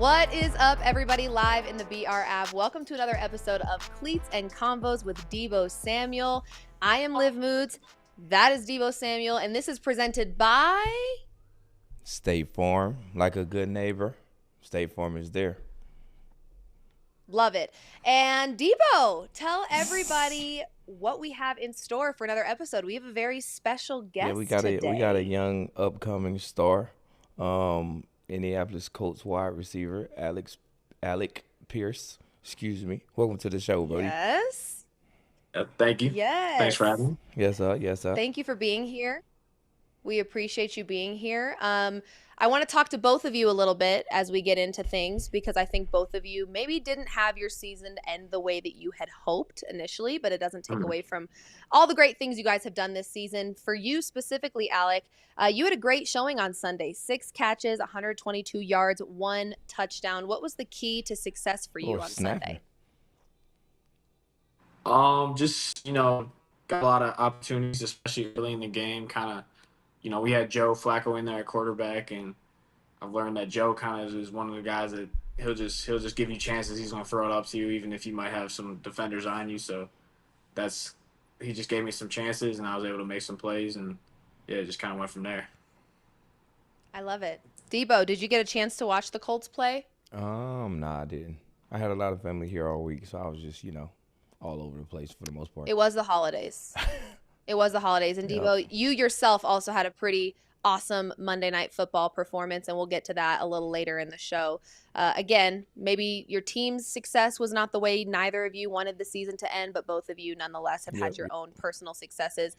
What is up, everybody, live in the BR app? Welcome to another episode of Cleats and Convos with Deebo Samuel. I am Liv Moods. That is Deebo Samuel, and this is presented by State Farm. Like a good neighbor, State Farm is there. Love it. And Deebo, tell everybody what we have in store for another episode. We have a very special guest today. We got a young upcoming star. Indianapolis Colts wide receiver, Alec Pierce. Excuse me. Welcome to the show, buddy. Yes. Thank you. Yes. Thanks for having me. Yes, sir. Yes, sir. Thank you for being here. We appreciate you being here. I want to talk to both of you a little bit as we get into things, because I think both of you maybe didn't have your season end the way that you had hoped initially, but it doesn't take away from all the great things you guys have done this season. For you specifically, Alec, you had a great showing on Sunday. 6 catches, 122 yards, 1 touchdown. What was the key to success for you on Sunday? Just, got a lot of opportunities, especially early in the game. Kind of, we had Joe Flacco in there at quarterback, and I've learned that Joe kind of is one of the guys that he'll just give you chances. He's going to throw it up to you, even if you might have some defenders on you. So he just gave me some chances, and I was able to make some plays, and yeah, it just kind of went from there. I love it. Deebo, did you get a chance to watch the Colts play? Nah, I didn't. I had a lot of family here all week, so I was just, all over the place for the most part. It was the holidays. It was the holidays. And Deebo, you yourself also had a pretty awesome Monday Night Football performance, and we'll get to that a little later in the show. Again, maybe your team's success was not the way neither of you wanted the season to end, but both of you nonetheless have had your own personal successes.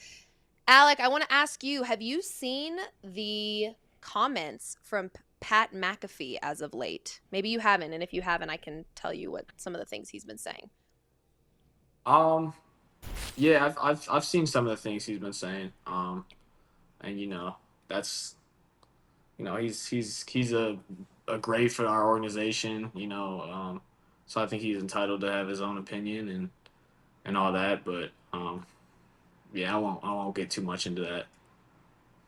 Alec, I want to ask you, have you seen the comments from Pat McAfee as of late? Maybe you haven't, and if you haven't, I can tell you what some of the things he's been saying. Yeah, I've seen some of the things he's been saying. And that's, he's a great for our organization, so I think he's entitled to have his own opinion and all that, but yeah, I won't get too much into that.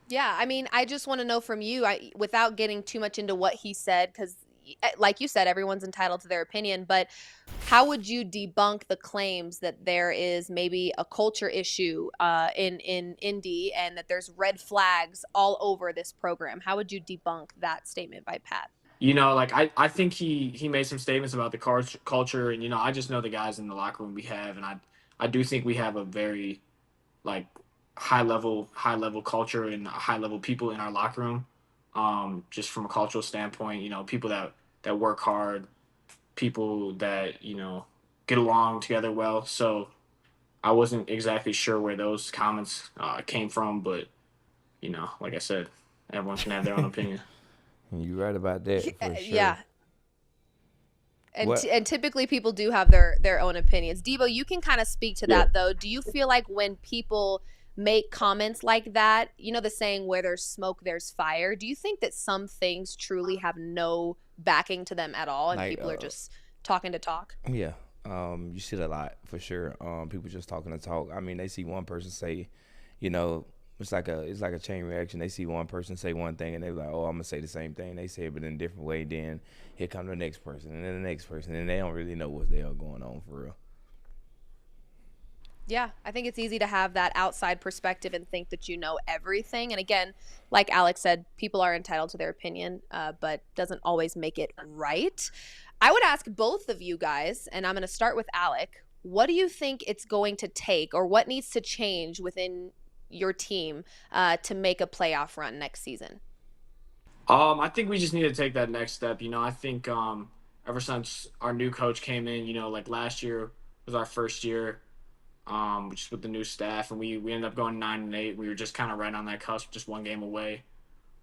Yeah, I mean, I just want to know from you, without getting too much into what he said, because like you said, everyone's entitled to their opinion, but how would you debunk the claims that there is maybe a culture issue in Indy and that there's red flags all over this program? How would you debunk that statement by Pat? I think he made some statements about the culture, and, I just know the guys in the locker room we have, and I do think we have a very, high level culture and high level people in our locker room. Just from a cultural standpoint, people that work hard, people that, get along together well. So I wasn't exactly sure where those comments came from, but, like I said, everyone can have their own opinion. You're right about that, for sure. Yeah. And typically people do have their own opinions. Deebo, you can kind of speak to that, though. Do you feel like when people make comments like that, the saying, where there's smoke, there's fire, do you think that some things truly have no backing to them at all, and people are just talking to talk? Yeah. You see that a lot, for sure. People just talking to talk. I mean, they see one person say, it's like a chain reaction. They see one person say one thing, and they're like, oh, I'm going to say the same thing. They say it, but in a different way. Then here come the next person, and then the next person, and they don't really know what the hell going on for real. Yeah, I think it's easy to have that outside perspective and think that you know everything. And again, like Alex said, people are entitled to their opinion, but doesn't always make it right. I would ask both of you guys, and I'm going to start with Alec, what do you think it's going to take, or what needs to change within your team to make a playoff run next season? I think we just need to take that next step. I think ever since our new coach came in, last year was our first year, just with the new staff, and we ended up going 9-8. We were just kind of right on that cusp, just one game away.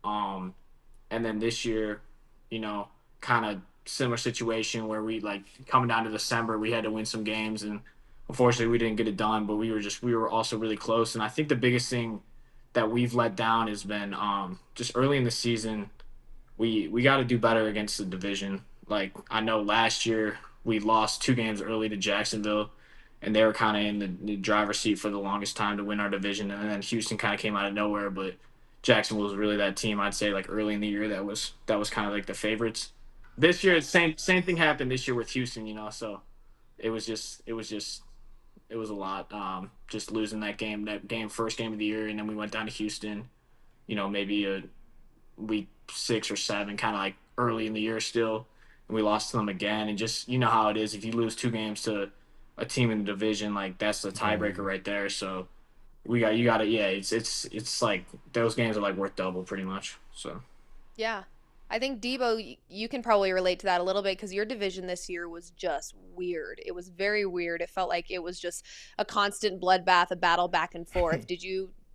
And then this year, kind of similar situation where we, coming down to December, we had to win some games, and unfortunately we didn't get it done, but we were also really close. And I think the biggest thing that we've let down has been just early in the season, we got to do better against the division. I know last year we lost 2 games early to Jacksonville, and they were kind of in the driver's seat for the longest time to win our division. And then Houston kind of came out of nowhere, but Jacksonville was really that team, I'd say, early in the year that was kind of the favorites. this year, same thing happened this year with Houston. So it was a lot. Just losing that game, first game of the year, and then we went down to Houston. Maybe a week 6 or 7, kind of like early in the year still, and we lost to them again. And just how it is if you lose 2 games to a team in the division, like that's the tiebreaker Mm. right there. So you got to yeah, it's like those games are like worth double pretty much. So Yeah. I think Debo, you can probably relate to that a little bit because your division this year was just weird. It was very weird. It felt like it was just a constant bloodbath, a battle back and forth.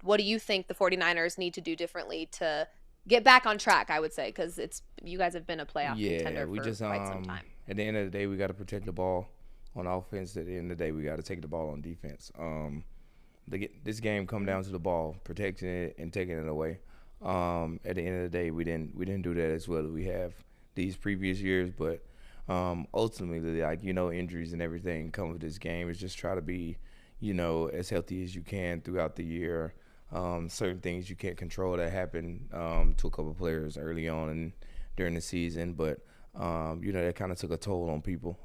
What do you think the 49ers need to do differently to get back on track, I would say, because you guys have been a playoff Yeah, contender we for just quite some time. at the end of the day we got to protect the ball on offense. At the end of the day we got to take the ball on defense. This game come down to the ball, protecting it and taking it away. At the end of the day, we didn't do that as well as we have these previous years. But ultimately, like injuries and everything come with this game. It's just try to be, as healthy as you can throughout the year. Certain things you can't control that happen to a couple of players early on and during the season, but that kind of took a toll on people.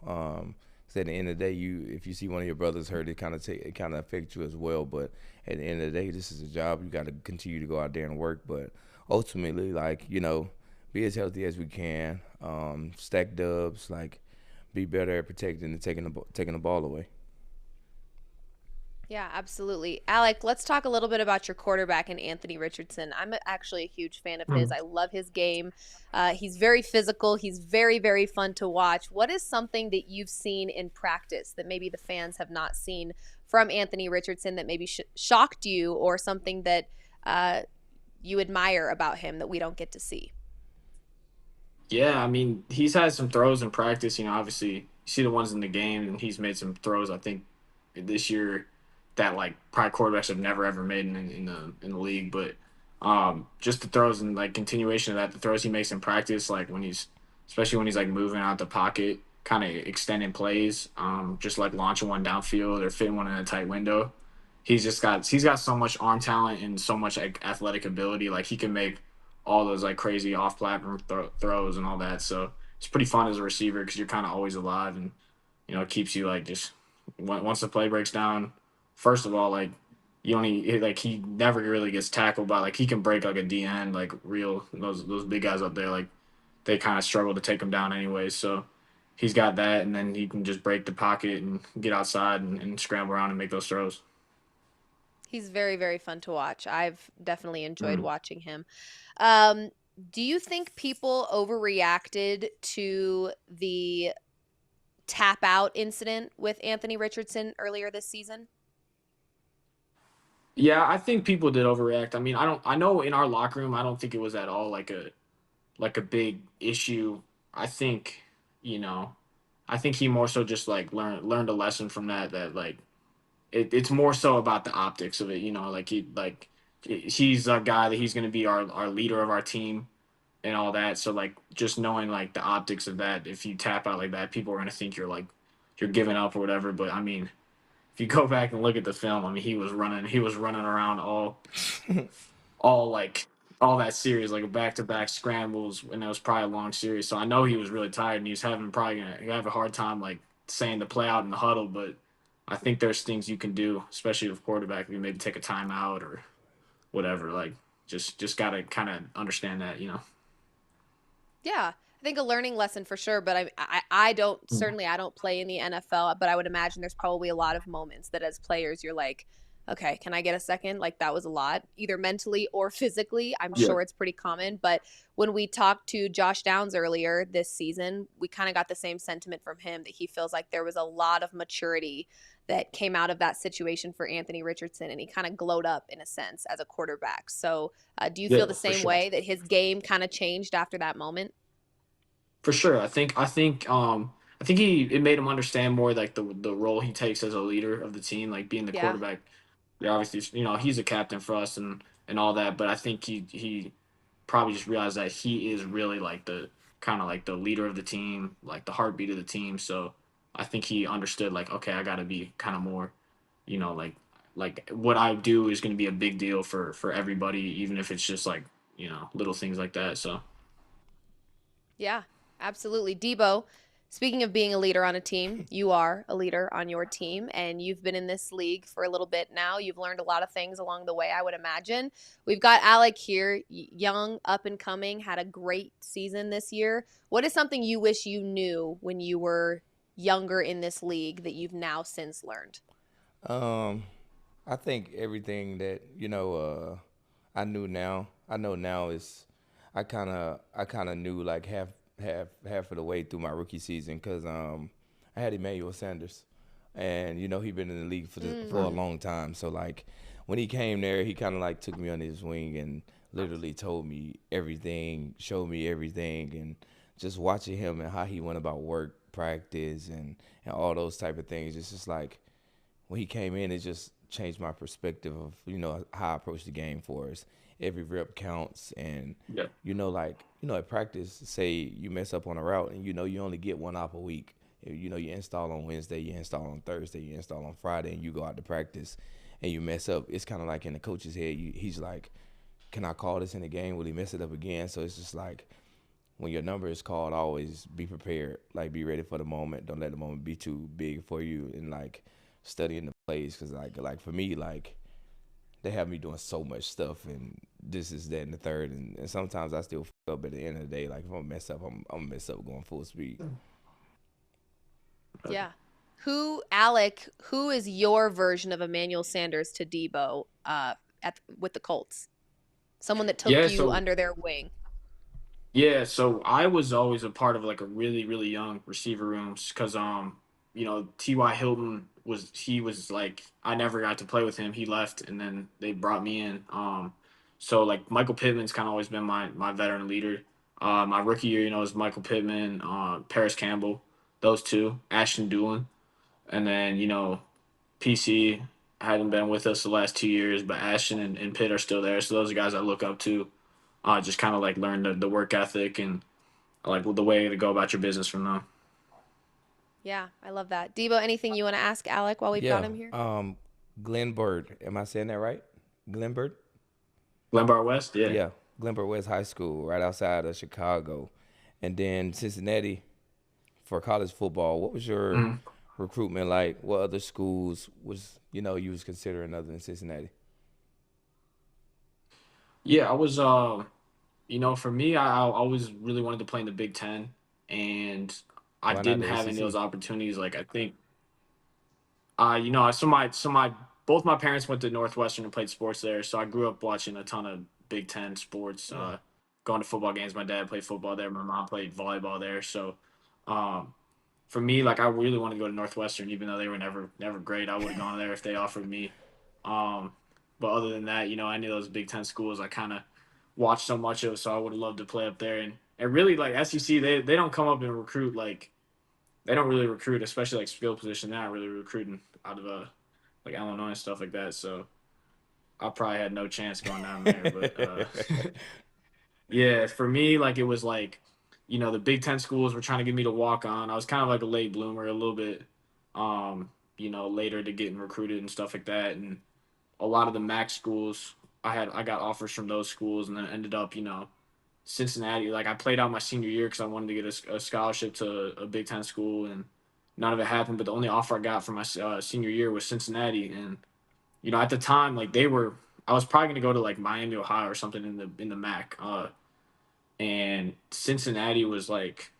So at the end of the day, if you see one of your brothers hurt, it kind of affects you as well. But at the end of the day, this is a job. You got to continue to go out there and work. But ultimately, like be as healthy as we can. Stack dubs, like be better at protecting and taking the ball away. Yeah, absolutely. Alec, let's talk a little bit about your quarterback and Anthony Richardson. Actually a huge fan of his. I love his game. He's very physical. He's very, very fun to watch. What is something that you've seen in practice that maybe the fans have not seen from Anthony Richardson that maybe shocked you, or something that you admire about him that we don't get to see? yeah, I mean he's had some throws in practice. Obviously you see the ones in the game, and he's made some throws. I think this year that like probably quarterbacks have never ever made in the league. But just the throws and like continuation of that, the throws he makes in practice, like especially when he's like moving out the pocket, kind of extending plays, just like launching one downfield or fitting one in a tight window. He's got so much arm talent and so much like athletic ability. Like he can make all those like crazy off platform throws and all that. So it's pretty fun as a receiver because you're kind of always alive, and it keeps you like just once the play breaks down. First of all, like you only like he never really gets tackled by like he can break like a DN like real those big guys up there like they kind of struggle to take him down anyway. So he's got that, and then he can just break the pocket and get outside and scramble around and make those throws. He's very, very fun to watch. I've definitely enjoyed Mm. watching him. Um, do you think people overreacted to the tap out incident with Anthony Richardson earlier this season? Yeah, I think people did overreact. I mean, I don't. I know in our locker room, I don't think it was at all like a big issue. I think, you know, I think he more so just like learned a lesson from that like it's more so about the optics of it. Like he's a guy that he's going to be our leader of our team and all that. So like just knowing like the optics of that, if you tap out like that, people are going to think you're giving up or whatever. But I mean, if you go back and look at the film, I mean, he was running around all like all that series, like back to back scrambles, and it was probably a long series. So I know he was really tired, and he's having probably gonna have a hard time like saying the play out in the huddle. But I think there's things you can do, especially with quarterback. You maybe take a timeout or whatever. Like just gotta kind of understand that. Yeah, I think a learning lesson for sure. But I don't certainly I don't play in the NFL, but I would imagine there's probably a lot of moments that as players you're like, okay, can I get a second? Like that was a lot, either mentally or physically. I'm Yeah. sure it's pretty common. But when we talked to Josh Downs earlier this season, we kind of got the same sentiment from him that he feels like there was a lot of maturity that came out of that situation for Anthony Richardson, and he kind of glowed up in a sense as a quarterback. So, do you feel Yeah, the for same sure. way that his game kind of changed after that moment? For sure. I think it made him understand more like the role he takes as a leader of the team, like being the Yeah. quarterback. Yeah, obviously, he's a captain for us and all that, but I think he probably just realized that he is really like the kind of like the leader of the team, like the heartbeat of the team. So I think he understood like, okay, I got to be kind of more, like what I do is going to be a big deal for everybody, even if it's just like little things like that. So Yeah, Absolutely. Deebo, speaking of being a leader on a team, you are a leader on your team, and you've been in this league for a little bit now. You've learned a lot of things along the way, I would imagine. We've got Alec here, young, up and coming, had a great season this year. What is something you wish you knew when you were younger in this league that you've now since learned? Um, I think everything that I know now is I kind of knew like half of the way through my rookie season because I had Emmanuel Sanders, and he been in the league for a long time. So like when he came there, he kind of like took me under his wing and literally told me everything, showed me everything, and just watching him and how he went about work, practice, and all those type of things. It's just like when he came in, it just changed my perspective of how I approach the game for us. Every rep counts, and Yeah. at practice, say you mess up on a route, and you only get one op a week. You install on Wednesday, you install on Thursday, you install on Friday, and you go out to practice, and you mess up. It's kind of like in the coach's head. He's like, "Can I call this in the game? Will he mess it up again?" So it's just like when your number is called, always be prepared. Like be ready for the moment. Don't let the moment be too big for you, and like studying the plays because like for me like they have me doing so much stuff and this is that and the third and sometimes I still fuck up at the end of the day. Like if I'm mess up, I'm gonna mess up going full speed. Yeah. Who is your version of Emmanuel Sanders to Deebo with the Colts? Someone that took Yeah, you so under their wing. so I was always a part of like a really really young receiver rooms because T.Y. Hilton was like I never got to play with him. He left and then they brought me in. So like Michael Pittman's kind of always been my veteran leader. My rookie year, is Michael Pittman, Paris Campbell, those two, Ashton Doolin, and then PC hadn't been with us the last 2 years, but Ashton and Pitt are still there. So those are guys I look up to. Just kind of like learn the work ethic and like the way to go about your business from them. Yeah, I love that. Deebo, anything you want to ask Alec while we've got Yeah. him here? Glenn Bird, am I saying that right? Glenn Bird? Glenbar West, yeah. Yeah, Glen Bird West High School, right outside of Chicago, and then Cincinnati for college football. What was your Mhm. recruitment like? What other schools was you was considering other than Cincinnati? Yeah, I was for me, I always really wanted to play in the Big Ten, and I Why not didn't the have any of those SEC? opportunities. Like I think, so my both my parents went to Northwestern and played sports there, so I grew up watching a ton of Big Ten sports. Going to football games. My dad played football there. My mom played volleyball there. So, um, for me, like I really wanted to go to Northwestern, even though they were never great. I would have gone there if they offered me. Um, but other than that, any of those Big Ten schools, I kind of watched so much of, so I would have loved to play up there. And really, like SEC, they don't come up and recruit like they don't really recruit, especially like skill position. They're not really recruiting out of like Illinois and stuff like that. So I probably had no chance going down there. But yeah, for me, like it was like, the Big Ten schools were trying to get me to walk on. I was kind of like a late bloomer, a little bit, later to getting recruited and stuff like that. And a lot of the MAC schools, I got offers from those schools, and then ended up, Cincinnati. Like I played out my senior year because I wanted to get a scholarship to a Big Ten school, and none of it happened. But the only offer I got for my senior year was Cincinnati, and at the time, like I was probably going to go to like Miami, Ohio, or something in the MAC. And Cincinnati was like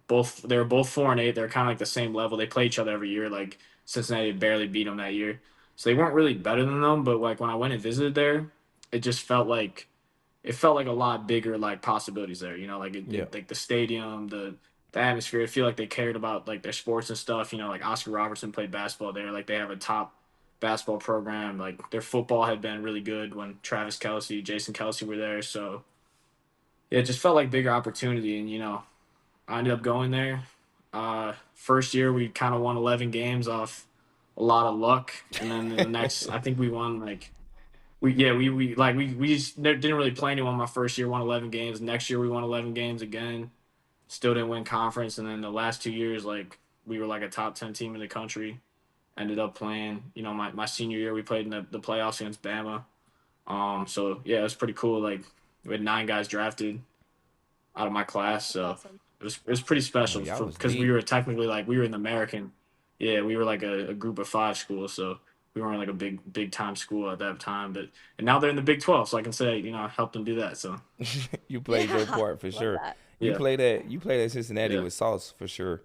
they were both 4-8. They're kind of like the same level. They play each other every year. Like Cincinnati barely beat them that year, so they weren't really better than them. But like when I went and visited there, it just felt like a lot bigger like possibilities there. Like Yeah. like the stadium, the atmosphere. I feel like they cared about like their sports and stuff. Like Oscar Robertson played basketball there. Like they have a top basketball program. Like their football had been really good when Travis Kelsey, Jason Kelsey were there. So yeah, it just felt like bigger opportunity. And I ended up going there. First year we kind of won 11 games off a lot of luck, and then in the next, I think we won like we just didn't really play anyone my first year. Won 11 games. Next year we won 11 games again. Still didn't win conference, and then the last 2 years like we were like a top 10 team in the country. Ended up playing. My senior year we played in the playoffs against Bama. So yeah, it was pretty cool. Like we had 9 guys drafted out of my class, That's so awesome. it was pretty Oh, special y'all was because we deep. were technically like we were in the American, yeah, we were like a group of 5 school, so we weren't like a big time school at that time. But and now they're in the Big 12, so I can say I helped them do that. So You played your Yeah, part for love sure. that. yeah, You played at Cincinnati yeah, with Sauce for sure.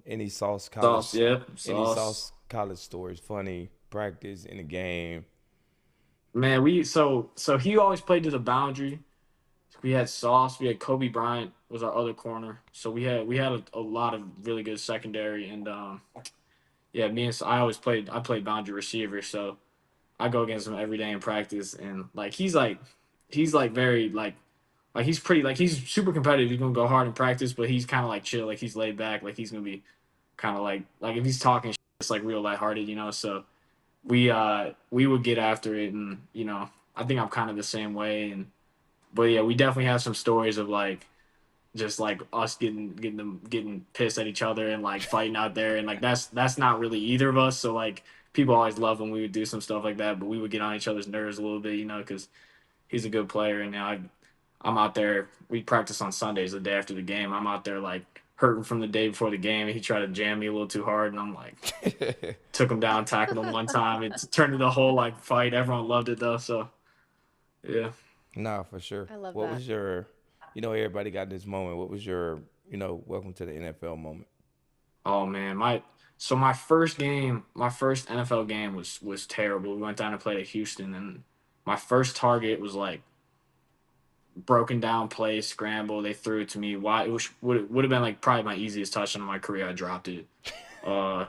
Any sauce, yeah, any sauce. Sauce college stories, funny practice in the game. Man, so he always played to the boundary. We had Sauce. We had Kobe Bryant was our other corner. So we had a lot of really good secondary and yeah, I always played. I played boundary receiver, so I go against him every day in practice, and like he's like very like he's pretty like he's super competitive. He's gonna go hard in practice, but he's kind of like chill, like he's laid back, like he's gonna be kind of like if he's talking, it's like real lighthearted. So we would get after it, and I think I'm kind of the same way, and but yeah, we definitely have some stories of like just like us getting pissed at each other and like fighting out there, and like that's not really either of us. So like people always love when we would do some stuff like that, but we would get on each other's nerves a little bit, because he's a good player, and now I'm out there. We practice on Sundays the day after the game. I'm out there like hurting from the day before the game, and he tried to jam me a little too hard, and I'm like took him down, tackled him one time. It turned into a whole like fight. Everyone loved it though, so yeah. Nah, for sure. I love What that. was your, everybody got this moment. What was your, welcome to the NFL moment? Oh man, my first game, my first NFL game was terrible. We went down and played at Houston, and my first target was like broken down play, scramble. They threw it to me. Why it would have been like probably my easiest touchdown of my career. I dropped it, uh,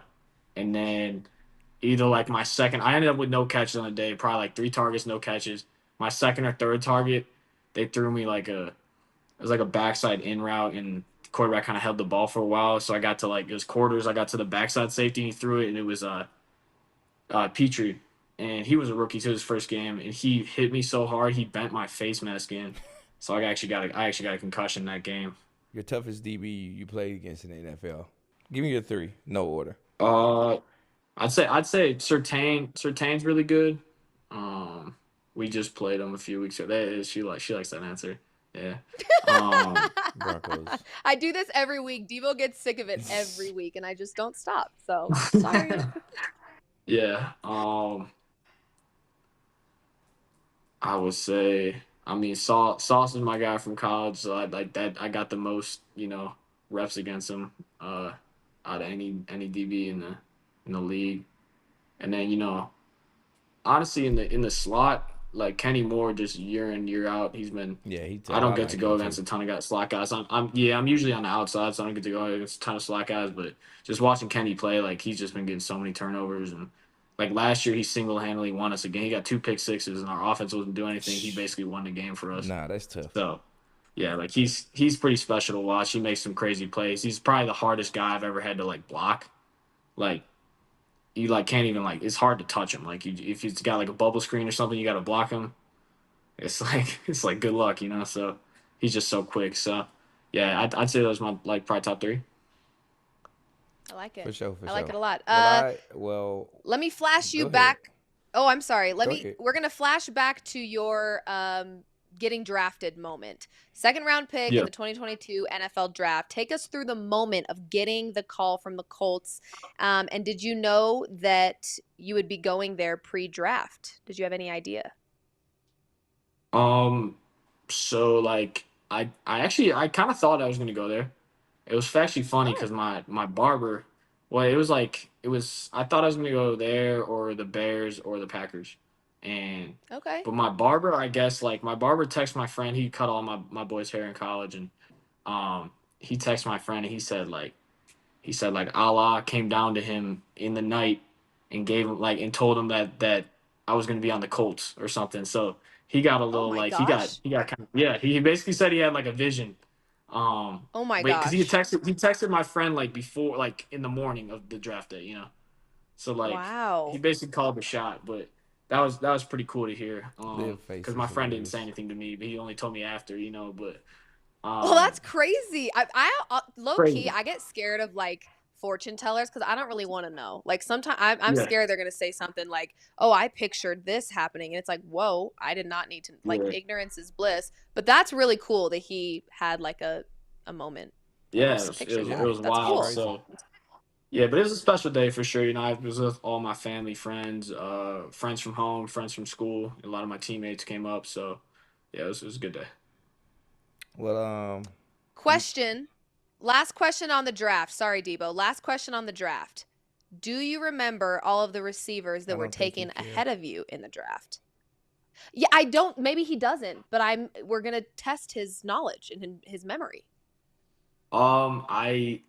and then either like my second, I ended up with no catches on the day. Probably like 3 targets, no catches. My second or third target, they threw me like it was like a backside in route, and the quarterback kind of held the ball for a while. So I got to like it was quarters. I got to the backside safety, and he threw it, and it was Petrie, and he was a rookie to his first game, and he hit me so hard he bent my face mask in. So I actually got a concussion that game. Your toughest DB you played against in the NFL. Give me your three, no order. Uh, I'd say Surtain's really good. Um, we just played him a few weeks ago. She likes that answer. Yeah. Um, Broncos. I do this every week. Devo gets sick of it every week, and I just don't stop. So sorry. yeah. I would say, I mean, Sauce is my guy from college, so I like that. I got the most, reps against him, out of any DB in the league. And then, honestly, in the slot, like Kenny Moore, just year in year out, he's been. Yeah, he I tough. don't I get to like go him against too. a ton of guys, slot guys. I'm usually on the outside, so I don't get to go against a ton of slot guys. But just watching Kenny play, like he's just been getting so many turnovers, and like last year, he single handedly won us a game. He got 2 pick sixes, and our offense wasn't doing anything. He basically won the game for us. Nah, that's tough. So yeah, like he's pretty special to watch. He makes some crazy plays. He's probably the hardest guy I've ever had to like block. Like you like can't even like it's hard to touch him. Like if he's got like a bubble screen or something, you got to block him. It's like good luck. So he's just so quick. So yeah, I'd say those my like probably top 3. I like For it. sure, for I like sure. it a lot. Well, Let me flash go you ahead. back. Oh, I'm sorry. Go ahead. We're gonna flash back to your getting drafted moment. Second round pick in Yeah. the 2022 NFL draft. Take us through the moment of getting the call from the Colts. And did you know that you would be going there pre-draft? Did you have any idea? Um. So like I kind of thought I was gonna go there. It was actually funny Oh, because my barber, well, it was I thought I was gonna go there or the Bears or the Packers, and okay. but my barber, I guess like my barber texted my friend. He cut all my boy's hair in college, and he texted my friend and he said like Allah came down to him in the night and gave him like and told him that I was gonna be on the Colts or something. So he got a Oh little my like gosh. he got kind of yeah. He basically said he had like a vision. Oh my Wait, because gosh. he texted my friend like before like in the morning of the draft day. So like he Wow. basically called the shot, but that was pretty cool to hear. Live face Because is my friend didn't say hilarious. anything to me, but he only told me after. But Well, that's um, crazy. I low key, crazy. I get scared of like fortune tellers because I don't really want to know. Like sometimes I'm Yeah, scared they're gonna say something like, "Oh, I pictured this happening," and it's like, "Whoa, I did not need to." Like yeah, ignorance is bliss. But that's really cool that he had like a a moment. Yeah, Post a picture of it that. was That's wild. cool. So yeah, but it was a special day for sure. You know, I was with all my family, friends, friends from home, friends from school. A lot of my teammates came up. So yeah, it was a good day. Well, Last question on the draft. Sorry, Deebo. Last question on the draft. Do you remember all of the receivers that were taken ahead of you in the draft? Yeah, I don't. Maybe he doesn't, but we're gonna test his knowledge and his memory. I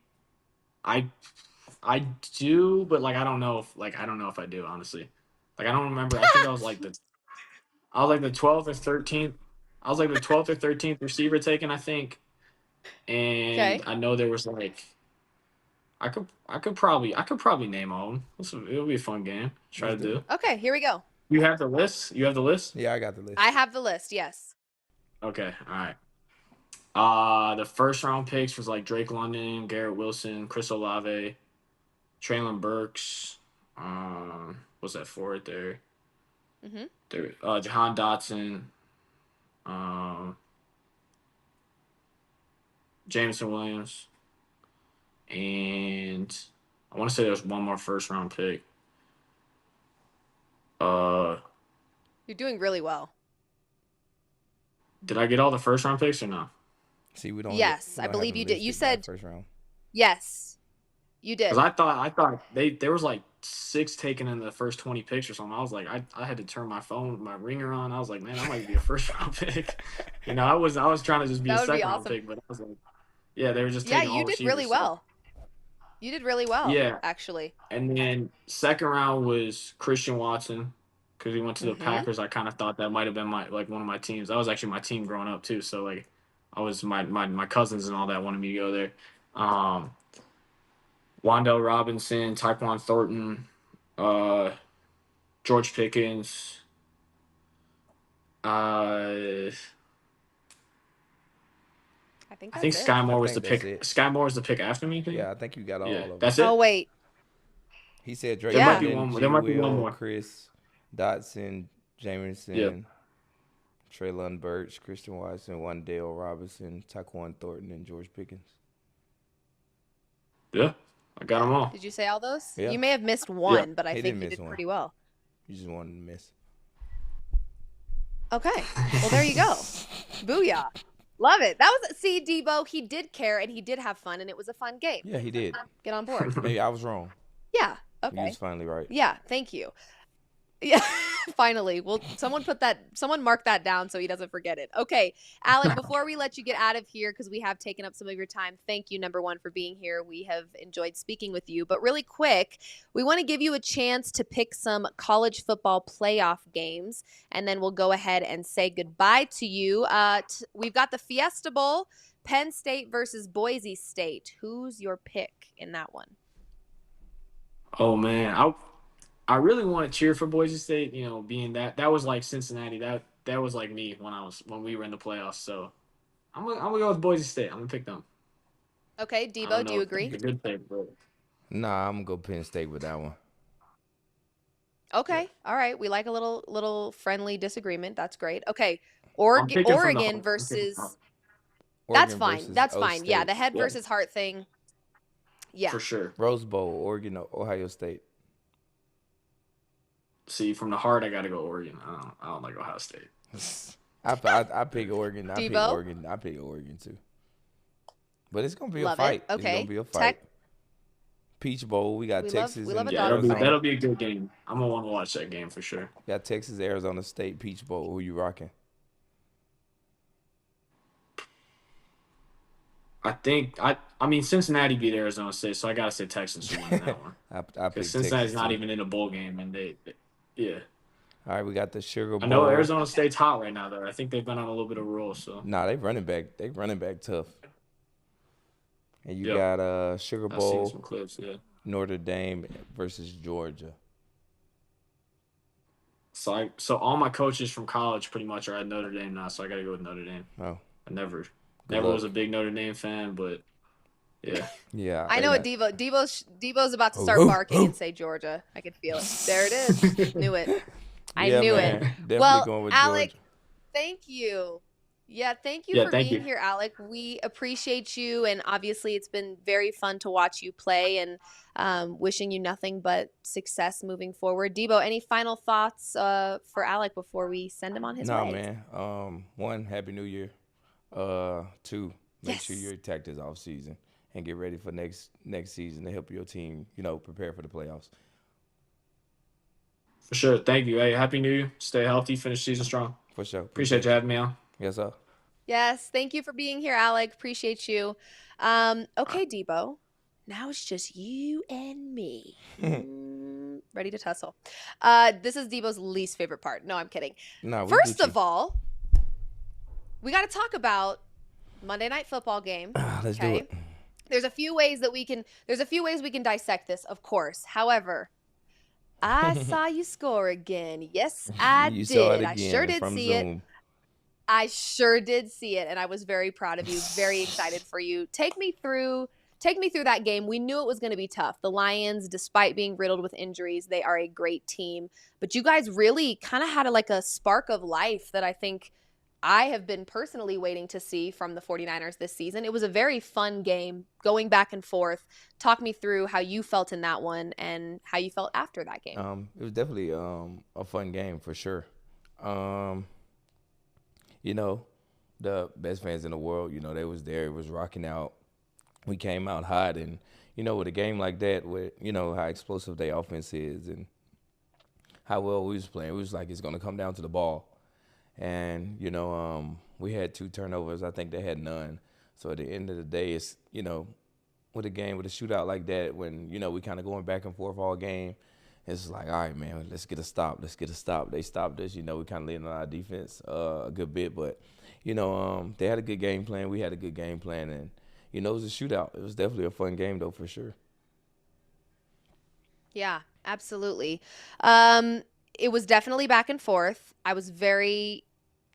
do, but like I don't know if I do, honestly. Like I don't remember. I think I was like the 12th or 13th. I was like the 12th or 13th receiver taken, I think. And I know there was like I could probably name all of them. It'll be a fun game. Try to do. Okay, here we go. You have the list? You have the list? Yeah, I got the list. I have the list, yes. Okay, all right. The first round picks was like Drake London, Garrett Wilson, Chris Olave, Traylon Burks. What's that for right there? Mm-hmm. Jahan Dotson. Jameson Williams. And I want to say there was one more first round pick. You're doing really well. Did I get all the first round picks or no? See, we don't. Yes, I believe you did. You said first round. Yes, you did. Because I thought there was like 6 taken in the first 20 picks or something. I was like, I had to turn my ringer on. I was like, man, that might be a first round pick. You know, I was trying to just be a second round pick, but I was like, yeah, they were just taking all you did really well. You did really well. Yeah, actually. And then second round was Christian Watson because he went to the Packers. I kind of thought that might have been one of my teams. That was actually my team growing up too. So like, I was my cousins and all that wanted me to go there. Wan'Dale Robinson, Tyquan Thornton, George Pickens. I think Sky Moore was the pick. Sky Moore was the pick after me. Yeah, I think you got all of them. That's it. Oh wait. He said Drake. There might be one more. Chris Dotson, Jameson, Traylon Burks, Christian Watson, Wan'Dale Robinson, Tyquan Thornton, and George Pickens. Yeah, I got them all. Did you say all those? Yeah. You may have missed one, but I think you did pretty well. You just wanted to miss. Okay. Well, there you go. Booyah. Love it. That was, see, Deebo, he did care and he did have fun and it was a fun game. Yeah, he did. Get on board. Maybe I was wrong. Yeah. Okay. You was finally right. Yeah. Thank you. Yeah. Finally. Well, someone mark that down so he doesn't forget it. Okay. Alec, before we let you get out of here, because we have taken up some of your time, thank you, number one, for being here. We have enjoyed speaking with you. But really quick, we want to give you a chance to pick some college football playoff games, and then we'll go ahead and say goodbye to you. We've got the Fiesta Bowl, Penn State versus Boise State. Who's your pick in that one? Oh, man. I really want to cheer for Boise State, you know, being that was like Cincinnati. That was like me when we were in the playoffs. So I'm gonna go with Boise State. I'm gonna pick them. Okay, Deebo, do you agree? It's a good pick, bro. Nah, I'm gonna go Penn State with that one. Okay, all right. We like a little friendly disagreement. That's great. Okay, Oregon versus. That's fine. That's fine. Yeah, the head versus heart thing. Yeah, for sure. Rose Bowl, Oregon, Ohio State. See, from the heart, I gotta go Oregon. I don't like Ohio State. I pick Oregon. Deebo? I pick Oregon too. But it's gonna be a fight. Okay. It's gonna be a fight. Peach Bowl. We got Texas. That'll be a good game. I'm gonna want to watch that game for sure. We got Texas, Arizona State, Peach Bowl. Who you rocking? I mean Cincinnati beat Arizona State, so I gotta say Texans win that one. Because Cincinnati's not even in a bowl game, and yeah. All right, we got the Sugar Bowl. I know Arizona State's hot right now, though. I think they've been on a little bit of a roll. So they running back tough. And you got Sugar Bowl. I've seen some clips, yeah. Notre Dame versus Georgia. So all my coaches from college pretty much are at Notre Dame now, so I gotta go with Notre Dame. Oh, I never was a big Notre Dame fan, but yeah. Yeah. I know what Deebo's about to start barking and say Georgia. I can feel it. There it is. Knew it. I knew it. Definitely Well, going with Alec, Georgia. thank you. Yeah, thank you Yeah, for thank being you. here, Alec. We appreciate you, and obviously, it's been very fun to watch you play. And wishing you nothing but success moving forward. Deebo, any final thoughts for Alec before we send him on his Nah, way? man. One, Happy New Year. Two, make sure you Yes. attack this off season and get ready for next season to help your team, prepare for the playoffs. For sure. Thank you. Hey, happy New Year. Stay healthy. Finish season strong. For sure. Appreciate you Appreciate you. having me on. Yes, sir. Yes. Thank you for being here, Alec. Appreciate you. Okay, Deebo. Now it's just you and me. Ready to tussle. This is Deebo's least favorite part. No, I'm kidding. Nah, we First Gucci. of all, we got to talk about Monday Night Football game. Let's do it. There's a few ways we can dissect this, of course. However, I saw you score again. Yes, I You did. saw it I sure again did from see it. Zoom. I sure did see it, and I was very proud of you, very excited for you. Take me through that game. We knew it was going to be tough. The Lions, despite being riddled with injuries, they are a great team. But you guys really kind of had a spark of life that I think I have been personally waiting to see from the 49ers this season. It was a very fun game, going back and forth. Talk me through how you felt in that one and how you felt after that game. It was definitely a fun game for sure. The best fans in the world, they was there. It was rocking out. We came out hot, and with a game like that, with how explosive their offense is and how well we was playing, it was like it's gonna come down to the ball. And we had 2 turnovers. I think they had none. So at the end of the day, it's with a game with a shootout like that, when we kind of going back and forth all game, it's like, all right, man, let's get a stop. Let's get a stop. They stopped us. We kind of leaned on our defense a good bit, but they had a good game plan. We had a good game plan, and it was a shootout. It was definitely a fun game though, for sure. Yeah, absolutely. It was definitely back and forth.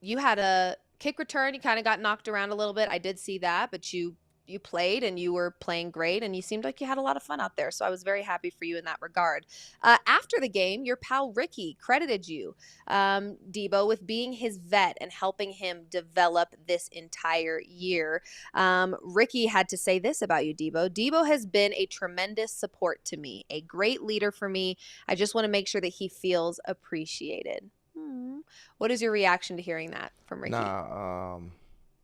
You had a kick return. You kind of got knocked around a little bit. I did see that, but you played and you were playing great, and you seemed like you had a lot of fun out there. So I was very happy for you in that regard. After the game, your pal Ricky credited you, Deebo, with being his vet and helping him develop this entire year. Ricky had to say this about you, Deebo. Deebo has been a tremendous support to me, a great leader for me. I just want to make sure that he feels appreciated. What is your reaction to hearing that from Ricky? Nah,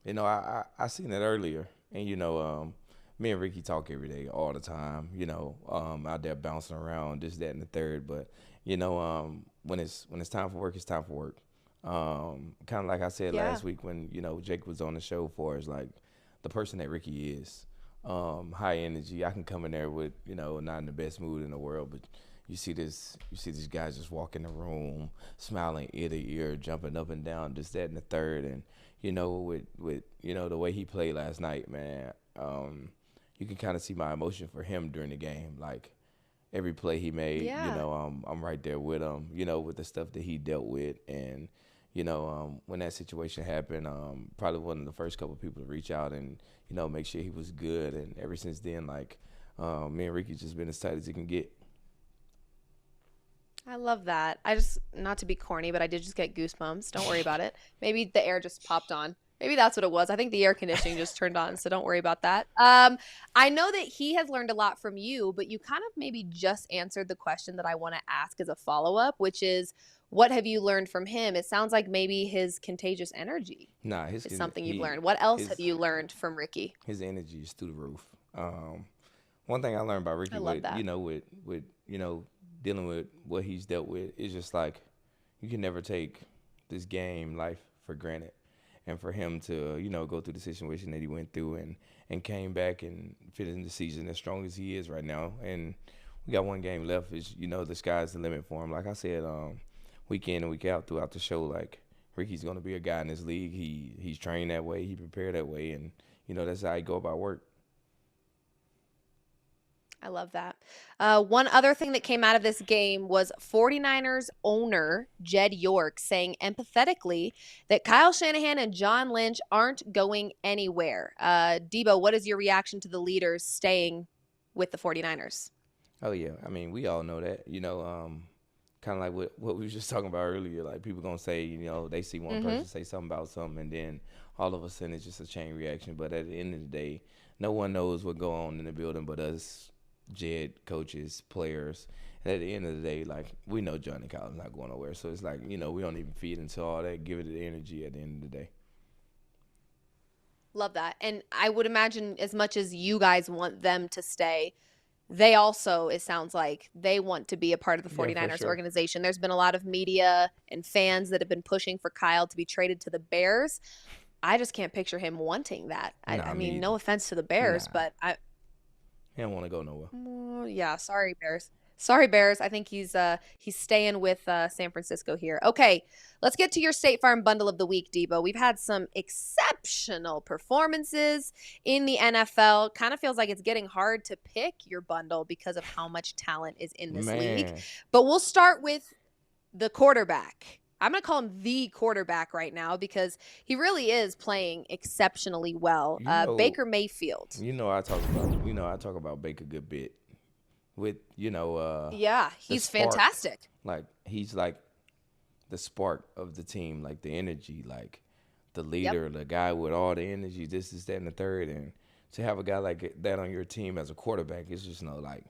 I seen it earlier, and me and Ricky talk every day, all the time. Out there bouncing around, this, that, and the third. But when it's time for work, it's time for work. Kind of like I said last week when Jake was on the show, for us, like the person that Ricky is, high energy. I can come in there with not in the best mood in the world, but you see these guys just walk in the room, smiling ear to ear, jumping up and down, this, that, and the third. And with the way he played last night, man, you can kind of see my emotion for him during the game. Like every play he made, I'm right there with him, with the stuff that he dealt with. And when that situation happened, probably one of the first couple of people to reach out and make sure he was good. And ever since then, like me and Ricky just been as tight as he can get. I love that. Not to be corny, but I did just get goosebumps. Don't worry about it. Maybe the air just popped on. Maybe that's what it was. I think the air conditioning just turned on, so don't worry about that. I know that he has learned a lot from you, but you kind of maybe just answered the question that I want to ask as a follow-up, which is, what have you learned from him? It sounds like maybe his contagious energy is something you've learned. What else have you learned from Ricky? His energy is through the roof. One thing I learned about Ricky, with dealing with what he's dealt with, is just like you can never take this game life for granted. And for him to go through the situation that he went through and came back and finished the season as strong as he is right now, and we got one game left, is the sky's the limit for him. Like I said, week in and week out throughout the show, like Ricky's gonna be a guy in this league. He's trained that way, he prepared that way, and that's how he go about work. I love that. One other thing that came out of this game was 49ers owner Jed York saying empathetically that Kyle Shanahan and John Lynch aren't going anywhere. Deebo, what is your reaction to the leaders staying with the 49ers? Oh, yeah. I mean, we all know that, kind of like what we were just talking about earlier. Like, people going to say, they see one person say something about something, and then all of a sudden it's just a chain reaction. But at the end of the day, no one knows what go on in the building but us, Jed, coaches, players. And at the end of the day, like, we know Johnny Collins not going nowhere. So it's like, we don't even feed into all that, give it the energy at the end of the day. Love that. And I would imagine as much as you guys want them to stay, they also, it sounds like, they want to be a part of the 49ers organization. There's been a lot of media and fans that have been pushing for Kyle to be traded to the Bears. I just can't picture him wanting that. I mean, no offense to the Bears, but he don't want to go nowhere. Yeah, sorry, Bears. Sorry, Bears. I think he's staying with San Francisco here. Okay, let's get to your State Farm Bundle of the Week, Deebo. We've had some exceptional performances in the NFL. Kind of feels like it's getting hard to pick your bundle because of how much talent is in this league. But we'll start with the quarterback. I'm going to call him the quarterback right now because he really is playing exceptionally well. Baker Mayfield. I talk about Baker a good bit. With he's spark. Fantastic. Like, he's like the spark of the team, like the energy, like the leader, the guy with all the energy. This is that and the third, and to have a guy like that on your team as a quarterback, it's just like,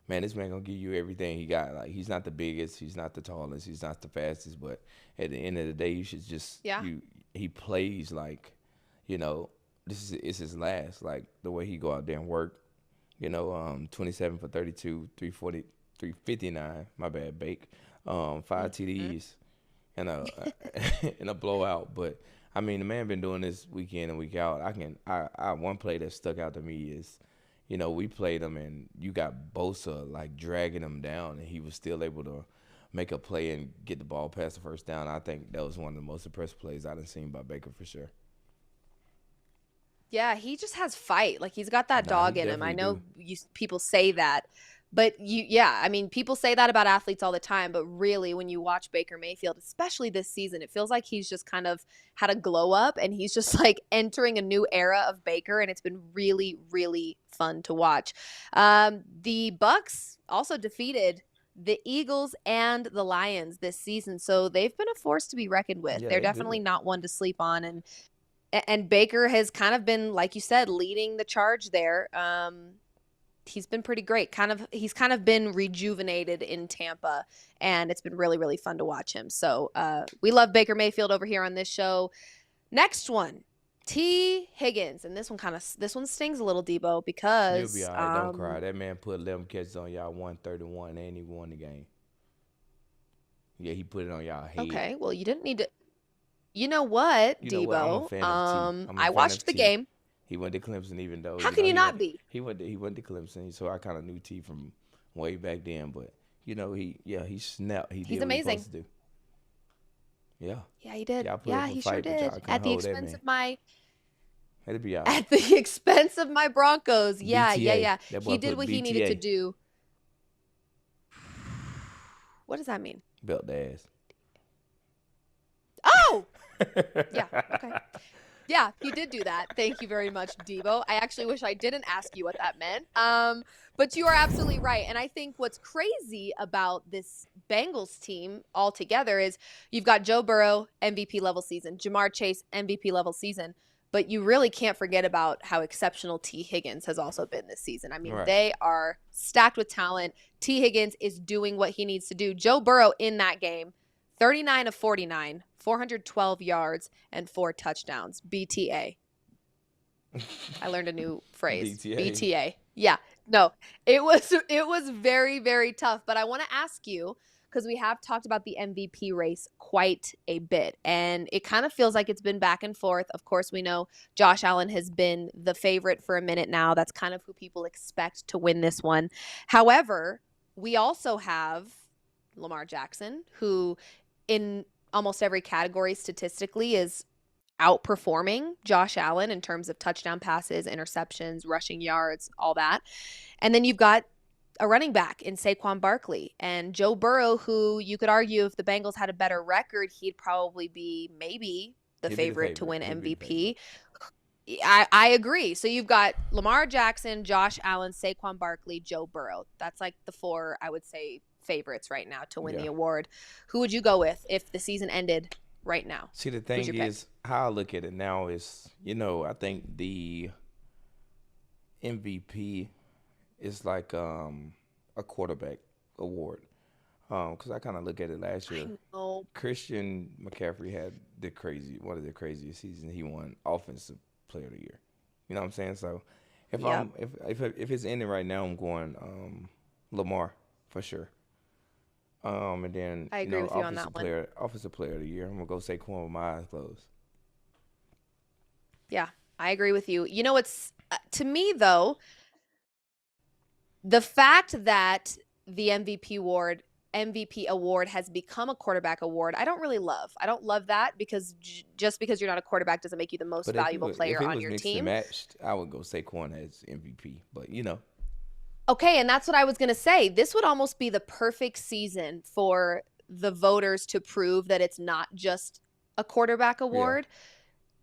man, this man gonna give you everything he got. Like, he's not the biggest, he's not the tallest, he's not the fastest, but at the end of the day, you should just he plays like, it's his last. Like, the way he go out there and work. 27 for 32, 340, 359. My bad, Bake. 5 TDs and a blowout. But I mean, the man been doing this week in and week out. One play that stuck out to me is, we played him and you got Bosa like dragging him down, and he was still able to make a play and get the ball past the first down. I think that was one of the most impressive plays I've seen by Baker for sure. Yeah, he just has fight. Like, he's got that dog in him. I know people say that, but people say that about athletes all the time. But really, when you watch Baker Mayfield, especially this season, it feels like he's just kind of had a glow up, and he's just like entering a new era of Baker, and it's been really, really fun to watch. The Bucs also defeated the Eagles and the Lions this season, so they've been a force to be reckoned with. They're definitely not one to sleep on, and Baker has kind of been, like you said, leading the charge there. He's been pretty great. He's kind of been rejuvenated in Tampa, and it's been really, really fun to watch him. So we love Baker Mayfield over here on this show. Next one, T. Higgins, and this one stings a little, Deebo, because you'll be all right. Don't cry. That man put 11 catches on y'all 131, and he won the game. Yeah, he put it on y'all head. Okay, well, you didn't need to. You know what, Deebo? I watched the game. He went to Clemson, even though. How can you not be? He went to Clemson, so I kind of knew T from way back then. But he snapped. He's amazing. What he do. Yeah, he did. Yeah, he sure did. At the expense of my. It'd be out. At the expense of my Broncos. Yeah, BTA. He did what he needed to do. What does that mean? Belt the ass. Oh! Yeah, okay. Yeah, he did do that. Thank you very much, Deebo. I actually wish I didn't ask you what that meant. But you are absolutely right. And I think what's crazy about this Bengals team altogether is you've got Joe Burrow, MVP level season, Jamar Chase, MVP level season. But you really can't forget about how exceptional T. Higgins has also been this season. I mean, They are stacked with talent. T. Higgins is doing what he needs to do. Joe Burrow in that game, 39 of 49, 412 yards, and 4 touchdowns. BTA. I learned a new phrase. BTA. Yeah. No, it was very, very tough. But I want to ask you, because we have talked about the MVP race quite a bit, and it kind of feels like it's been back and forth. Of course, we know Josh Allen has been the favorite for a minute now. That's kind of who people expect to win this one. However, we also have Lamar Jackson, who in almost every category statistically is outperforming Josh Allen in terms of touchdown passes, interceptions, rushing yards, all that. And then you've got a running back in Saquon Barkley and Joe Burrow, who you could argue if the Bengals had a better record, he'd probably be maybe the favorite to win MVP. I agree. So you've got Lamar Jackson, Josh Allen, Saquon Barkley, Joe Burrow. That's like the 4, I would say, favorites right now to win the award. Who would you go with if the season ended right now? See, the Who's thing your pick? is, how I look at it now is, I think the MVP is like a quarterback award. Because I kind of look at it last year. Oh, Christian McCaffrey had one of the craziest seasons. He won Offensive Player of the Year. You know what I'm saying? So if yep. if it's ending right now, I'm going Lamar for sure. And then I agree with you on that one. Offensive Player of the Year. I'm gonna go Saquon with my eyes closed. Yeah, I agree with you. You know, it's to me though, the fact that the MVP award has become a quarterback award, I don't really love. I don't love that because just because you're not a quarterback doesn't make you the most valuable player on your team. If it was mixed and matched, I would go Saquon as MVP. But Okay, and that's what I was going to say. This would almost be the perfect season for the voters to prove that it's not just a quarterback award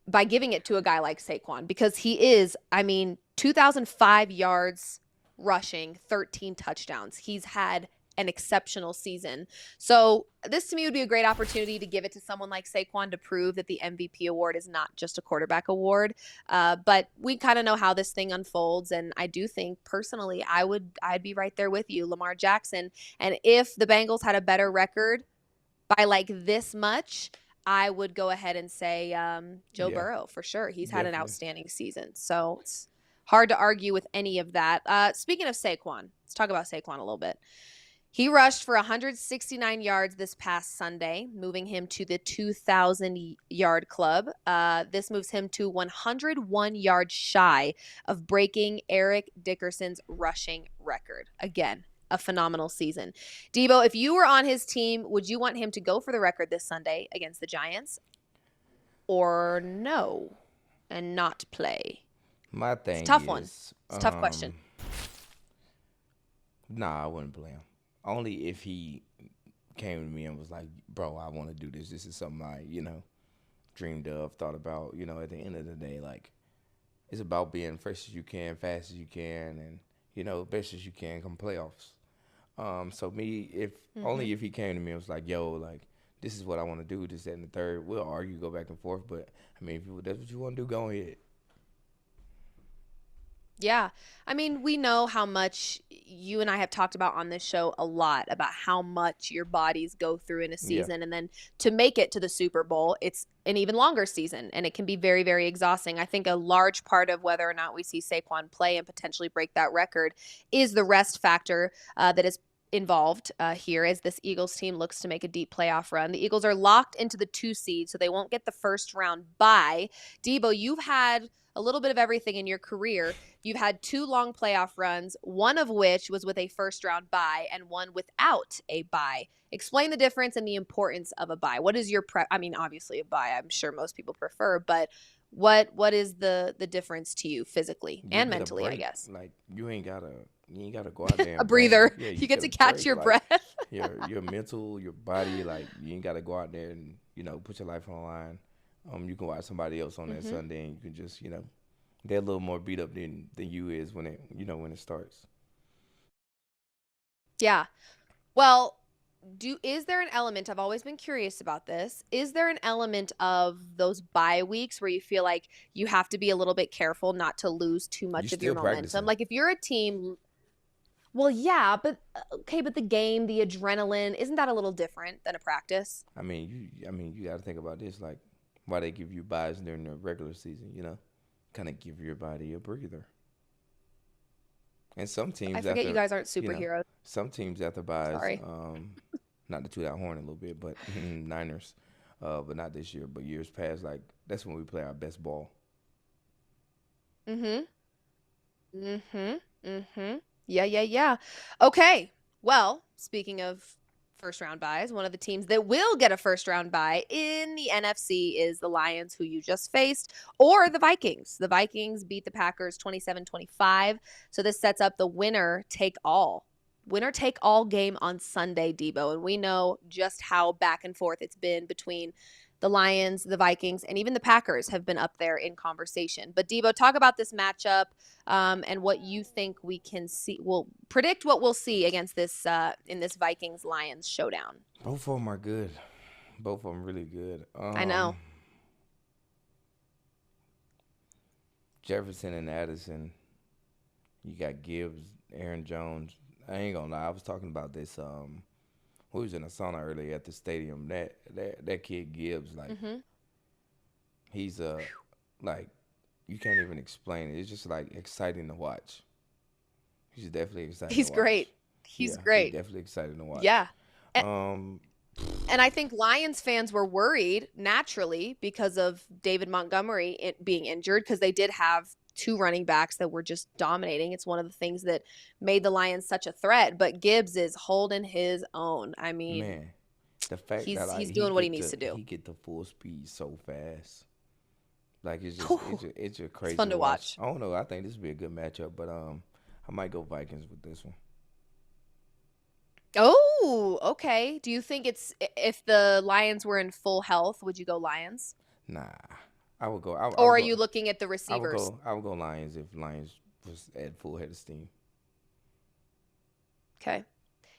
by giving it to a guy like Saquon, because he is, 2,005 yards rushing, 13 touchdowns. He's had an exceptional season. So this to me would be a great opportunity to give it to someone like Saquon to prove that the MVP award is not just a quarterback award. But we kind of know how this thing unfolds. And I do think personally, I'd be right there with you, Lamar Jackson. And if the Bengals had a better record by like this much, I would go ahead and say Joe Burrow for sure. He's had an outstanding season. So it's hard to argue with any of that. Speaking of Saquon, let's talk about Saquon a little bit. He rushed for 169 yards this past Sunday, moving him to the 2,000-yard club. This moves him to 101 yards shy of breaking Eric Dickerson's rushing record. Again, a phenomenal season. Deebo, if you were on his team, would you want him to go for the record this Sunday against the Giants? Or no, and not play? My thing it's a tough one. It's a tough question. Nah, I wouldn't play him. Only if he came to me and was like, bro, I want to do this. This is something I, dreamed of, thought about. At the end of the day, like, it's about being fresh as you can, fast as you can, and, best as you can come playoffs. So me, only if he came to me and was like, yo, like, this is what I want to do, this, that, and the third. We'll argue, go back and forth. But, if that's what you want to do, go ahead. Yeah. We know how much you and I have talked about on this show a lot about how much your bodies go through in a season. Yeah. And then to make it to the Super Bowl, it's an even longer season and it can be very, very exhausting. I think a large part of whether or not we see Saquon play and potentially break that record is the rest factor that is involved here as this Eagles team looks to make a deep playoff run. The Eagles are locked into the 2 seed, so they won't get the first round bye. Deebo, you've had a little bit of everything in your career. You've had 2 long playoff runs, one of which was with a first round bye and one without a bye. Explain the difference and the importance of a bye. What is your obviously a bye I'm sure most people prefer, but what is the difference to you physically and mentally, I guess? Like you ain't gotta go out there and a breather. Yeah, you get to catch your breath. your mental, your body, like you ain't gotta go out there and put your life on the line. You can watch somebody else on that Sunday, and you can just, they're a little more beat up than you is when it starts. Yeah. Well, is there an element, I've always been curious about this, is there an element of those bye weeks where you feel like you have to be a little bit careful not to lose too much of your momentum? Like if you're a team, well, yeah, but the game, the adrenaline, isn't that a little different than a practice? You got to think about this, like, why they give you buys during the regular season, kind of give your body a breather. And some teams, I forget you guys aren't superheroes. Some teams after buys, not to toot our horn a little bit, but Niners, but not this year, but years past, like that's when we play our best ball. Yeah. Okay. Well, speaking of first round buys, one of the teams that will get a first round bye in the NFC is the Lions, who you just faced, or the Vikings. The Vikings beat the Packers 27-25. So this sets up the winner take all game on Sunday, Deebo. And we know just how back and forth it's been between the Lions, the Vikings, and even the Packers have been up there in conversation. But Deebo, talk about this matchup and what you think we can see. We'll predict what we'll see against this in this Vikings-Lions showdown. Both of them are good. Both of them really good. I know. Jefferson and Addison. You got Gibbs, Aaron Jones. I ain't gonna lie. I was talking about this. We was in a sauna earlier at the stadium. That kid Gibbs, like he's like you can't even explain it. It's just like exciting to watch. He's definitely exciting. He's to watch. great. He's great. He's definitely exciting to watch. Yeah. Um, And I think Lions fans were worried naturally because of David Montgomery being injured, because they did have two running backs that were just dominating. It's one of the things that made the Lions such a threat. But Gibbs is holding his own. I mean, man, the fact he's that he's doing what he needs to do. He get the full speed so fast. Like it's just crazy. It's fun to watch. I don't know. I think this would be a good matchup, but I might go Vikings with this one. Oh, okay. Do you think if the Lions were in full health, would you go Lions? Nah, I would go. Or are you looking at the receivers? I would go Lions if Lions was at full head of steam. Okay.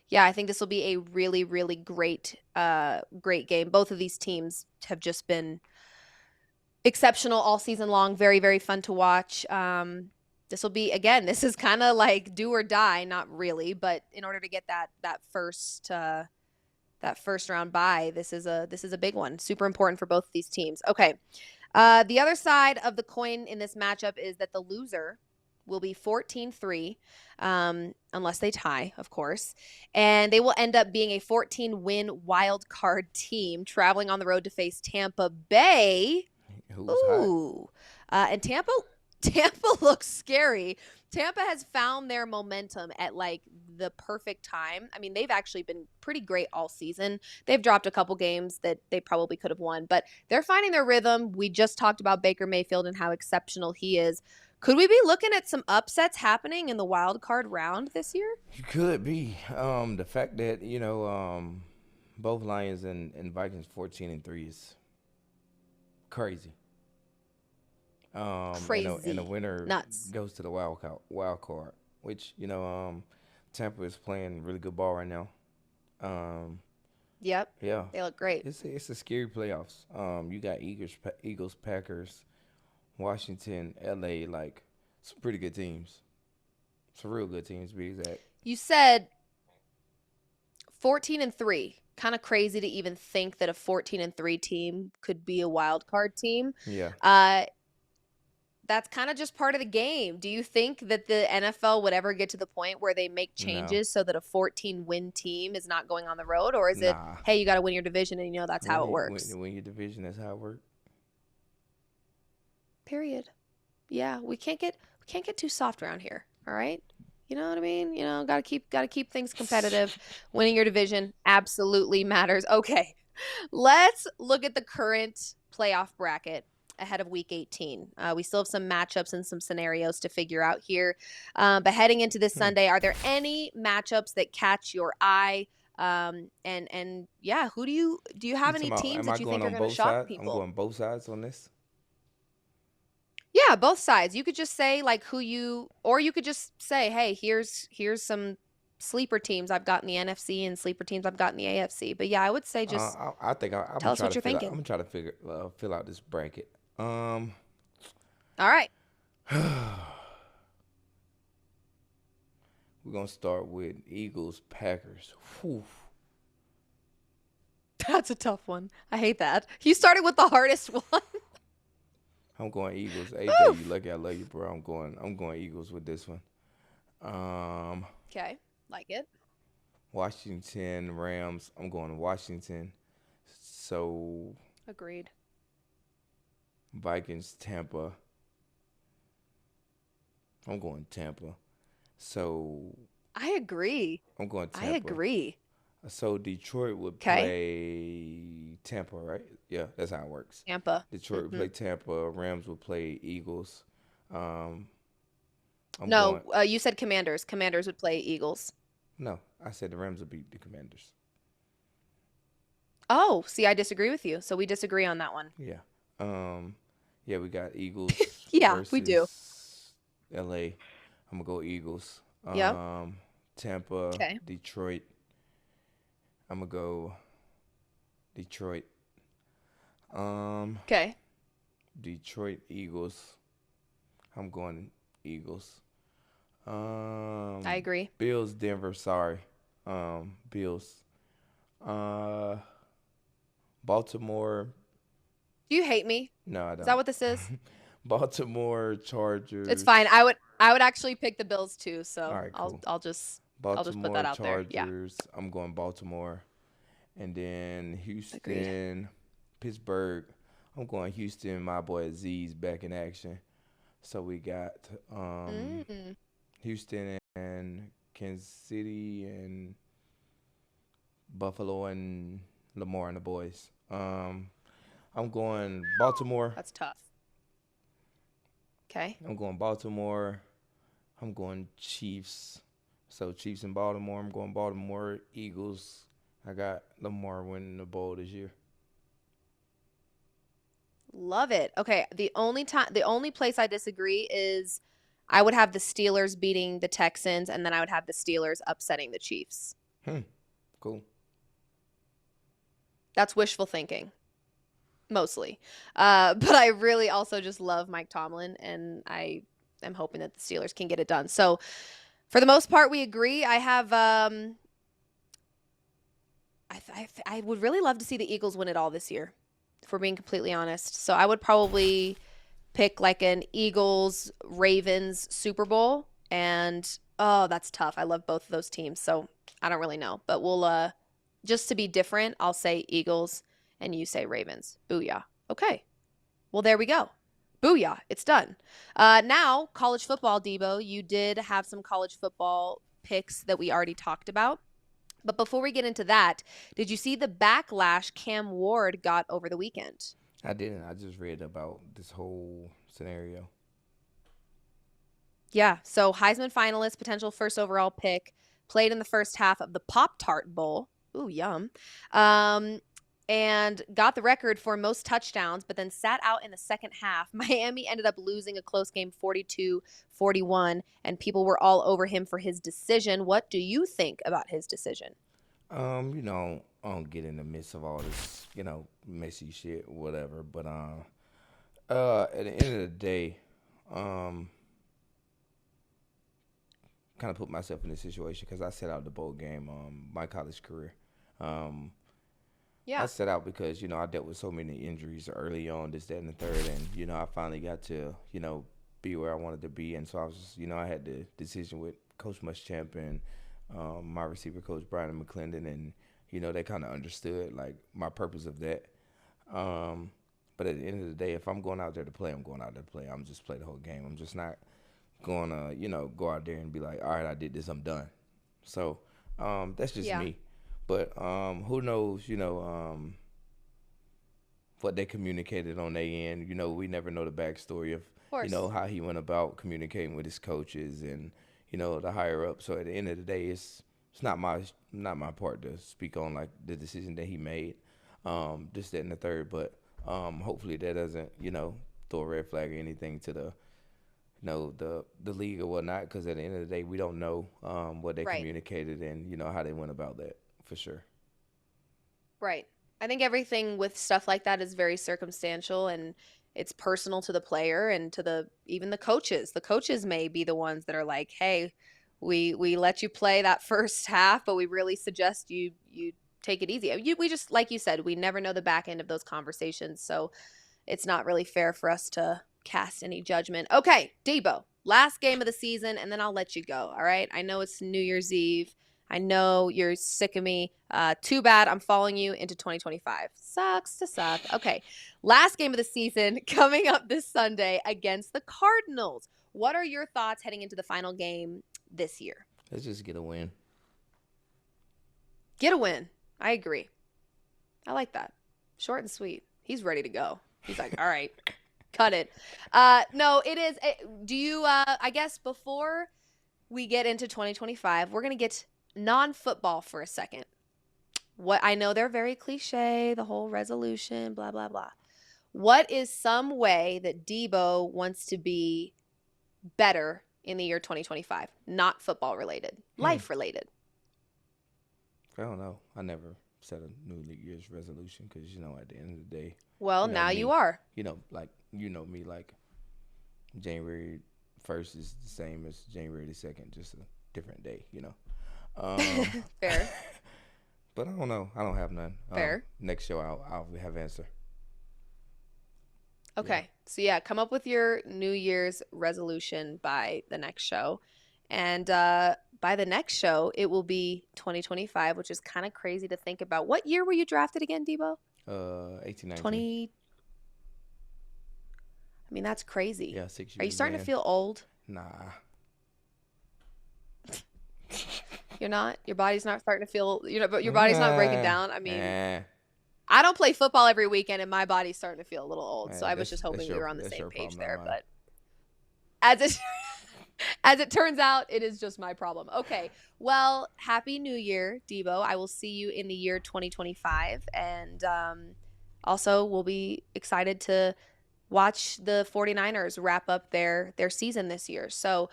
Yeah, I think this will be a really, really great game. Both of these teams have just been exceptional all season long. Very, very fun to watch. This will be, again, this is kind of like do or die, not really, but in order to get that first round bye, this is a big one. Super important for both of these teams. Okay. The other side of the coin in this matchup is that the loser will be 14-3, unless they tie, of course. And they will end up being a 14-win wild card team traveling on the road to face Tampa Bay. Ooh. And Tampa looks scary. Tampa has found their momentum at like the perfect time. I mean, they've actually been pretty great all season. They've dropped a couple games that they probably could have won, but they're finding their rhythm. We just talked about Baker Mayfield and how exceptional he is. Could we be looking at some upsets happening in the wild card round this year? You could be. The fact that, both Lions and Vikings 14-3 is crazy. Crazy. And the winner Nuts. goes to the wild card, which, Tampa is playing really good ball right now. Yep. Yeah. They look great. It's a scary playoffs. You got Eagles, Packers, Washington, LA, like some pretty good teams. Some real good teams, to be exact. You said 14-3. Kind of crazy to even think that a 14-3 team could be a wild card team. Yeah. That's kind of just part of the game. Do you think that the NFL would ever get to the point where they make changes so that a 14-win team is not going on the road? Or is it, hey, you got to win your division and that's how it works? Win your division, that's how it works. Period. Yeah, we can't get too soft around here, all right? You know what I mean? Got to keep things competitive. Winning your division absolutely matters. Okay. Let's look at the current playoff bracket ahead of week 18. We still have some matchups and some scenarios to figure out here. But heading into this Sunday, are there any matchups that catch your eye? And yeah, do you have any teams that you think are going to shock people? I'm going both sides on this. Yeah, both sides. You could just say like or you could just say, hey, here's some sleeper teams I've got in the NFC and sleeper teams I've got in the AFC. But yeah, I would say just I think tell us what you're thinking. I'm gonna try to fill out this bracket. All right. We're gonna start with Eagles, Packers. Whew. That's a tough one. I hate that. You started with the hardest one. I'm going Eagles. AJ, you lucky I love you, bro. I'm going Eagles with this one. Okay, like it. Washington, Rams. I'm going Washington. So agreed. Vikings, Tampa. I'm going Tampa. So I agree. I'm going Tampa. I agree. So Detroit would play Tampa, right? Yeah, that's how it works. Tampa. Detroit would play Tampa. Rams would play Eagles. You said Commanders. Commanders would play Eagles. No, I said the Rams would beat the Commanders. Oh, see, I disagree with you. So we disagree on that one. Yeah. Yeah, we got Eagles. Yeah, we do. LA. I'm gonna go Eagles. Yep. Tampa. Detroit. I'm gonna go Detroit. Okay. Detroit Eagles. I'm going Eagles. I agree. Bills, Denver. Sorry. Bills. Baltimore. Do you hate me? No, I Is that don't. what this is? Baltimore It's Chargers. fine. I would actually pick the Bills too, All so right, I'll cool. I'll just put Baltimore that out there. Yeah. Chargers. I'm going Baltimore. And then Agreed. Houston, Pittsburgh. I'm going Houston. My boy Z's back in action. So we got Houston and Kansas City and Buffalo and Lamar and the boys. I'm going Baltimore. That's tough. Okay. I'm going Baltimore. I'm going Chiefs. So Chiefs in Baltimore. I'm going Baltimore Eagles. I got Lamar winning the bowl this year. Love it. Okay, the only place I disagree is I would have the Steelers beating the Texans, and then I would have the Steelers upsetting the Chiefs. Cool. That's wishful thinking, mostly. But I really also just love Mike Tomlin, and I am hoping that the Steelers can get it done. So, for the most part, we agree. I have. I would really love to see the Eagles win it all this year, if we're being completely honest. So I would probably pick like an Eagles-Ravens Super Bowl. And, oh, that's tough. I love both of those teams. So I don't really know. But we'll, just to be different, I'll say Eagles and you say Ravens. Booyah. Okay. Well, there we go. Booyah. It's done. Now, college football, Deebo. You did have some college football picks that we already talked about. But before we get into that, did you see the backlash Cam Ward got over the weekend? I didn't. I just read about this whole scenario. Yeah. So Heisman finalist, potential first overall pick, played in the first half of the Pop-Tart Bowl. Ooh, yum. And got the record for most touchdowns, but then sat out in the second half. Miami ended up losing a close game 42-41, and people were all over him for his decision. What do you think about his decision? I don't get in the midst of all this, messy shit, whatever. But at the end of the day, kind of put myself in this situation because I set out the bowl game, my college career. Yeah. I set out because, I dealt with so many injuries early on, this, that, and the third. And, I finally got to, be where I wanted to be. And so I was just, I had the decision with Coach Muschamp and my receiver coach, Brian McClendon. And, they kind of understood, like, my purpose of that. But at the end of the day, if I'm going out there to play, I'm going out there to play. I'm just play the whole game. I'm just not going to, go out there and be like, all right, I did this, I'm done. So that's just me. But who knows, what they communicated on their end. We never know the backstory of how he went about communicating with his coaches and, the higher up. So at the end of the day, it's not my part to speak on, like, the decision that he made, this, that, and the third. But hopefully that doesn't, throw a red flag or anything to the league or whatnot, because at the end of the day, we don't know what they communicated and, how they went about that. For sure. Right. I think everything with stuff like that is very circumstantial and it's personal to the player and to even the coaches. The coaches may be the ones that are like, hey, we let you play that first half, but we really suggest you take it easy. We just, like you said, we never know the back end of those conversations. So it's not really fair for us to cast any judgment. Okay, Deebo, last game of the season, and then I'll let you go. All right. I know it's New Year's Eve. I know you're sick of me. Too bad I'm following you into 2025. Sucks to suck. Okay. Last game of the season coming up this Sunday against the Cardinals. What are your thoughts heading into the final game this year? Let's just get a win. Get a win. I agree. I like that. Short and sweet. He's ready to go. He's like, all right, cut it. No, it is. Do you, I guess before we get into 2025, we're going to get non-football for a second. What I know they're very cliche, the whole resolution, blah, blah, blah. What is some way that Deebo wants to be better in the year 2025? Not football related, life related. I don't know. I never set a New Year's resolution because at the end of the day. Well, now you are. Like me, like January 1st is the same as January the 2nd, just a different day. Fair. But I don't know. I don't have none. Fair. Next show, I'll have answer. Okay. So, come up with your New Year's resolution by the next show. And by the next show, it will be 2025, which is kind of crazy to think about. What year were you drafted again, Deebo? 18, 19. 20. I mean, that's crazy. Yeah, 6 years. Are you starting to feel old? Nah. You're not? Your body's not starting to feel, but your body's not breaking down? I mean, Nah. I don't play football every weekend, and my body's starting to feel a little old. So I was just hoping we were on the same page there. But as it turns out, it is just my problem. Okay. Well, Happy New Year, Deebo. I will see you in the year 2025. And also, we'll be excited to watch the 49ers wrap up their season this year. So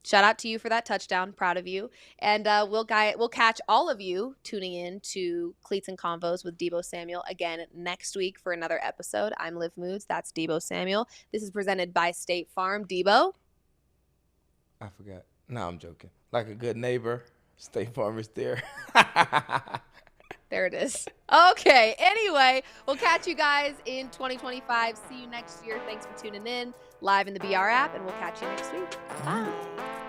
shout out to you for that touchdown. Proud of you. And we'll catch all of you tuning in to Cleats and Convos with Deebo Samuel again next week for another episode. I'm Liv Moods. That's Deebo Samuel. This is presented by State Farm. Deebo? I forgot. No, I'm joking. Like a good neighbor, State Farm is there. There it is. Okay. Anyway, we'll catch you guys in 2025. See you next year. Thanks for tuning in live in the BR app, and we'll catch you next week. Bye.